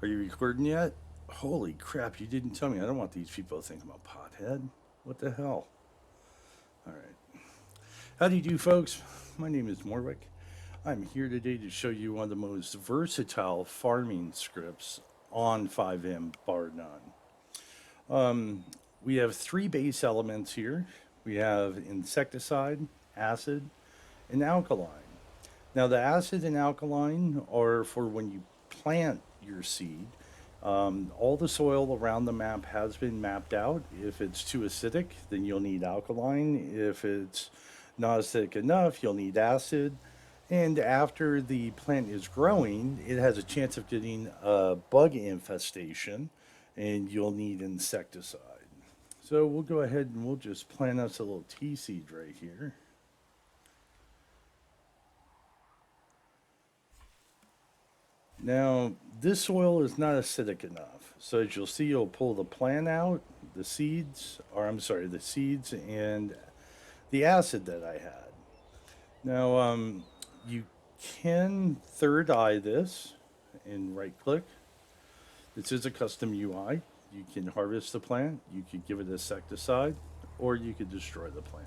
Are you recording yet? Holy crap, you didn't tell me. I don't want these people to think I'm a pothead. What the hell? All right. How do you do, folks? My name is Morwic. I'm here today to show you one of the most versatile farming scripts on 5M, bar none. We have three base elements here. We have insecticide, acid, and alkaline. Now, the acid and alkaline are for when you plant your seed. All the soil around the map has been mapped out. If it's too acidic, then you'll need alkaline. If it's not acidic enough, you'll need acid. And after the plant is growing, it has a chance of getting a bug infestation, and you'll need insecticide. So we'll go ahead and we'll just plant us a little tea seed right here. Now, this soil is not acidic enough. So as you'll see, you'll pull the plant out, the seeds, or I'm sorry, the seeds and the acid that I had. Now, you can third eye this and right click. This is a custom UI. You can harvest the plant, you could give it insecticide, or you could destroy the plant.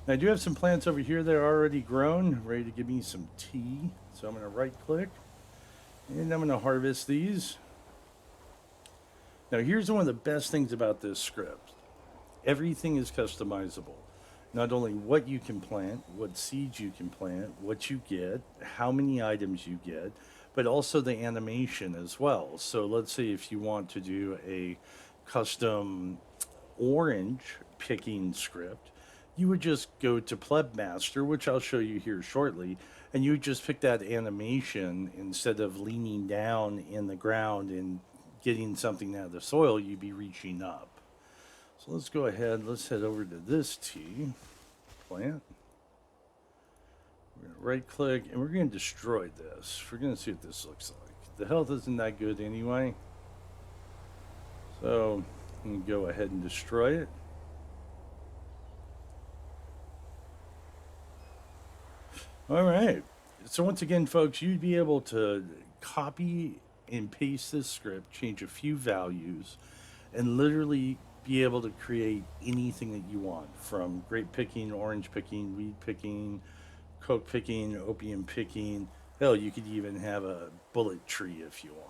Now, I do have some plants over here that are already grown, ready to give me some tea. So I'm going to right click and I'm going to harvest these. Now, here's one of the best things about this script. Everything is customizable. Not only what you can plant, what seeds you can plant, what you get, how many items you get, but also the animation as well. So let's say if you want to do a custom orange picking script, you would just go to Pleb Master, which I'll show you here shortly, and you would just pick that animation instead of leaning down in the ground and getting something out of the soil, you'd be reaching up. So let's go ahead, let's head over to this tea plant. We're going to right click and we're going to destroy this. We're going to see what this looks like. The health isn't that good anyway. So I'm going to go ahead and destroy it. All right. So once again, folks, you'd be able to copy and paste this script, change a few values, and literally be able to create anything that you want, from grape picking, orange picking, weed picking, coke picking, opium picking. Hell, you could even have a bullet tree if you want.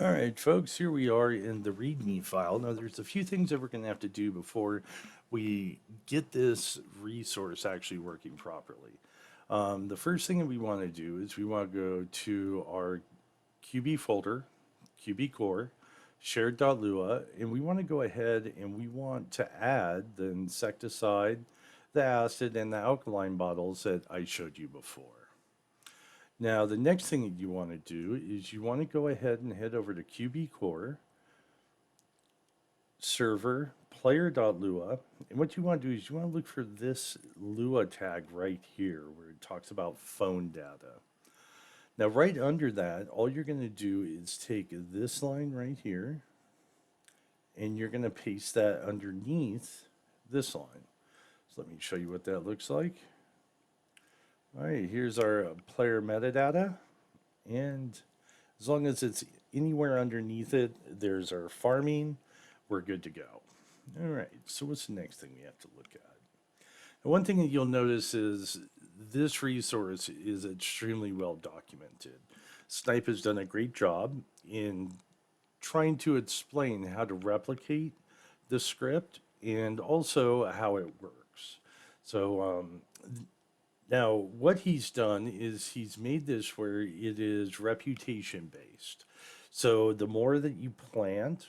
All right, folks, here we are in the Readme file. Now, there's a few things that we're going to have to do before we get this resource actually working properly. The first thing that we want to do is we want to go to our QB folder, QBCore, shared.lua, and we want to go ahead and we want to add the insecticide, the acid, and the alkaline bottles that I showed you before. Now, the next thing that you want to do is you want to go ahead and head over to QBCore, server, player.lua, and what you want to do is you want to look for this Lua tag right here where it talks about phone data. Now, right under that, all you're going to do is take this line right here, and you're going to paste that underneath this line. So let me show you what that looks like. All right, here's our player metadata, and as long as it's anywhere underneath it, there's our farming, we're good to go. All right, so what's the next thing we have to look at? And one thing that you'll notice is this resource is extremely well documented. Snipe has done a great job in trying to explain how to replicate the script and also how it works. So now what he's done is he's made this where it is reputation based. So the more that you plant,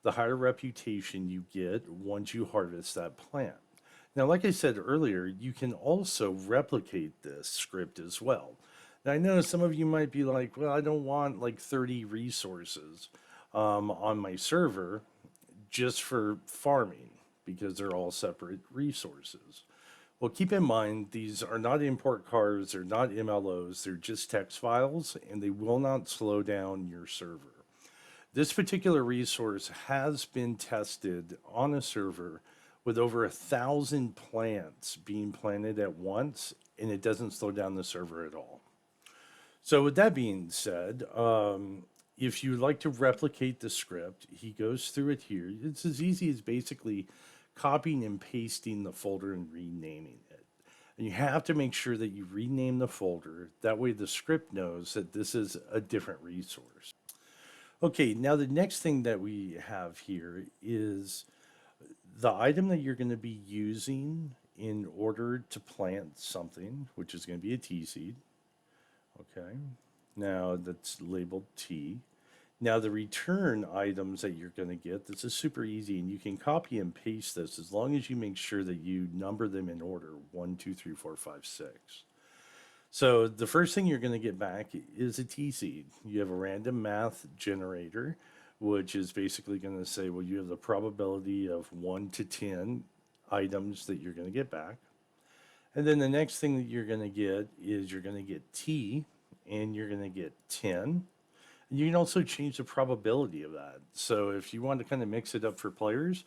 the higher reputation you get once you harvest that plant. Now, like I said earlier, you can also replicate this script as well. Now, I know some of you might be like, well, I don't want like 30 resources on my server just for farming because they're all separate resources. Well, keep in mind, these are not import cards, they're not MLOs, they're just text files, and they will not slow down your server. This particular resource has been tested on a server with over 1,000 plants being planted at once, and it doesn't slow down the server at all. So with that being said, if you would like to replicate the script, he goes through it here. It's as easy as basically copying and pasting the folder and renaming it. And you have to make sure that you rename the folder. That way the script knows that this is a different resource. Okay, now the next thing that we have here is the item that you're going to be using in order to plant something, which is going to be a tea seed. Okay, now that's labeled T. Now the return items that you're going to get, this is super easy, and you can copy and paste this as long as you make sure that you number them in order, 1, 2, 3, 4, 5, 6. So the first thing you're going to get back is a T seed. You have a random math generator, which is basically going to say, well, you have the probability of 1 to 10 items that you're going to get back. And then the next thing that you're going to get is you're going to get T, and you're going to get 10. And you can also change the probability of that. So if you want to kind of mix it up for players,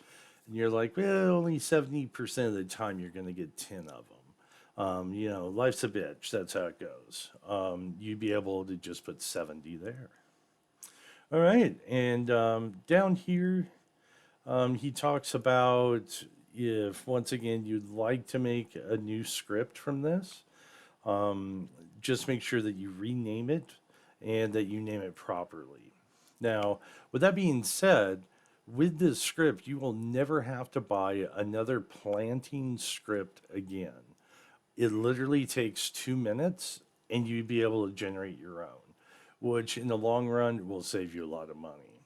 and you're like, well, only 70% of the time you're going to get 10 of them. You know, life's a bitch. That's how it goes. You'd be able to just put 70 there. All right. And down here, he talks about if, once again, you'd like to make a new script from this, just make sure that you rename it and that you name it properly. Now, with that being said, with this script, you will never have to buy another planting script again. It literally takes 2 minutes and you'd be able to generate your own, which in the long run will save you a lot of money.